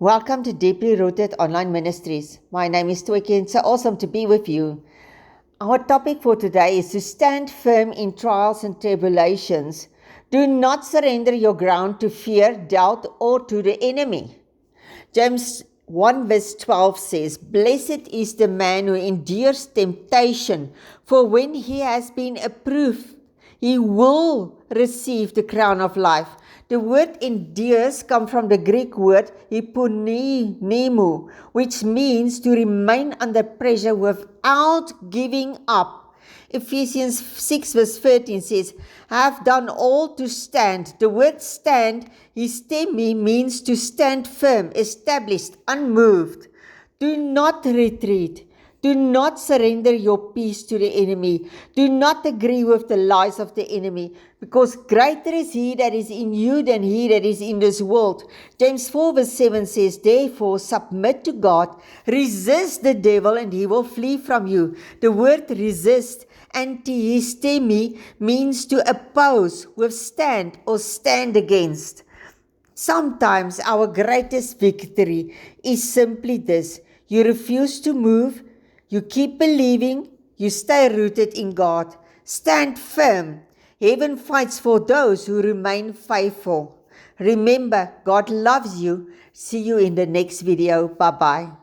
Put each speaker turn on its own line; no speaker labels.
Welcome to Deeply Rooted Online Ministries. My name is Twiki and it's so awesome to be with you. Our topic for today is to stand firm in trials and tribulations. Do not surrender your ground to fear, doubt, or to the enemy. James 1 verse 12 says, "Blessed is the man who endures temptation, for when he has been approved, he will receive the crown of life." The word endures comes from the Greek word hyponemu, which means to remain under pressure without giving up. Ephesians 6 verse 13 says, "Have done all to stand." The word stand, histemi, means to stand firm, established, unmoved. Do not retreat. Do not surrender your peace to the enemy. Do not agree with the lies of the enemy, because greater is he that is in you than he that is in this world. James 4 verse 7 says, "Therefore submit to God, resist the devil and he will flee from you." The word resist, antihistemi, means to oppose, withstand, or stand against. Sometimes our greatest victory is simply this: you refuse to move, you keep believing, you stay rooted in God. Stand firm. Heaven fights for those who remain faithful. Remember, God loves you. See you in the next video. Bye-bye.